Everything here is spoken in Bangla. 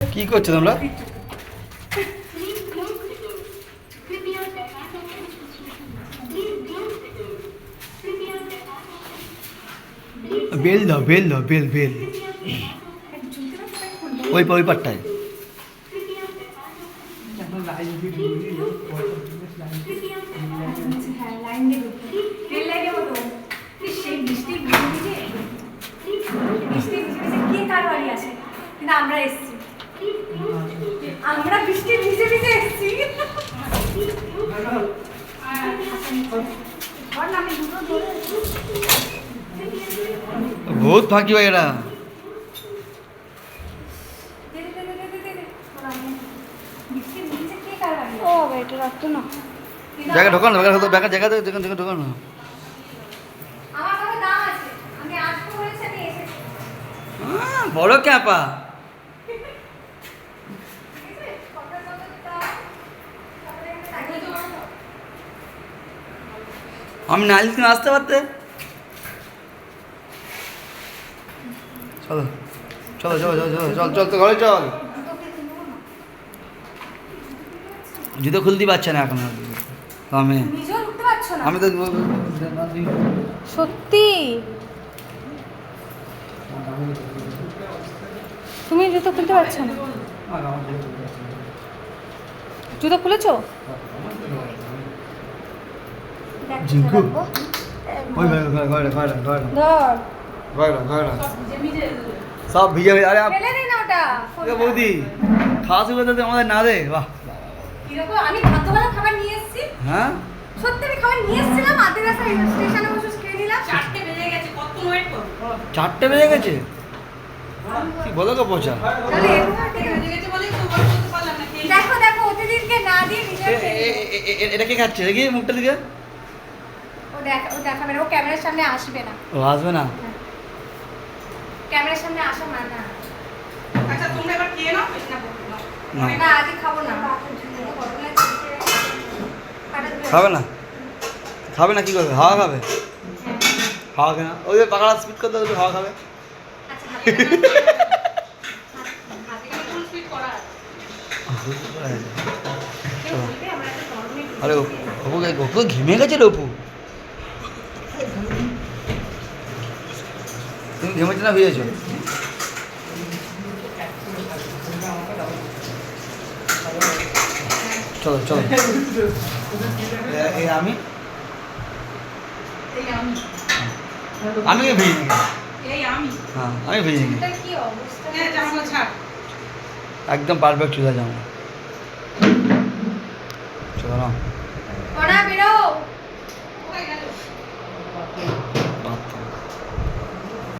কি করছো তোমরা? বেল দাও, বেল দাও, বেল বেল ওই পাটটায়। আমরা এসেছি, আমরা বৃষ্টি ভিজে ভিজে এসেছি। বহুত ফাঁকি ভাই এরা। ও এটা রাখতো না, জায়গা ঢোকানো, জায়গা জায়গা জায়গা ঢোকানো। আমার কাছে দাম আছে, আমি আসবো বলেছি, আমি এসেছি। বড় ক্যাপা। আমি না আসলে তুমি আসতে পারতে। চলো চলো চলো চলো চলো চল চল তো ঘরে চল। জুতো খুলতে পারছে না এখন আমি নিজেও উঠতে পারছো না আমি তো সত্যি। তুমি জুতো খুলতে পারছো না? জুতো খুলেছো? জিঙ্কু ওই ঘরে ধর, সব ভিজে আরে ফেলে দিই না ওটা। বৌদি খাওয়া শুরু করতে আমাদের না দে। বাহ কিরকম, আমি ভাতবেলা খাবার নিয়ে এসেছি। হ্যাঁ সত্যি আমি খাবার নিয়ে এসেছিলাম, আধে রাস্তা স্টেশনে বসে খেয়ে নিলাম। 4টে বেজে গেছে, কতক্ষণ ওয়েট করব? 4টে বেজে গেছে। কি বলো গো পচা। তাহলে এরকম বেজে গেছে বলেই তো ওয়েট করতে পারলাম না। দেখো দেখো, অতিথিকে না দিয়ে নিজে খেয়ে নিল। এটা কে খাচ্ছে দেখি মুখটা দিকে। ও দেখাবে না, ও ক্যামেরার সামনে আসবে না। ও আসবে না। ক্যামেরার সামনে আসা মানা। আচ্ছা তোমরা এবার খেয়ে নাও, বেশ না বলবো না। না। না আজকে খাবো না। খাবে না, খাবে না কি করবে? হাওয়া খাবে, হাওয়া খাবে না। ওই যে পাখাটা স্পিড করতে হবে, হাওয়া খাবে। আচ্ছা, আজকে ফুল স্পিড করা আছে। আরে অপু ঘেমে গেছে রে অপু। তুমি ঘেমেছো না ভিজেছো? চলো চলো আমি এই আমি, আমি ভিজে নাকি? এই আমি। হ্যাঁ আমি ভিজে নাকি? এটা কি অবস্থা? হ্যাঁ জামাগুলো ছাড়। একদম পারফেক্ট চলে যাবো। চলো না ওরা বেরো।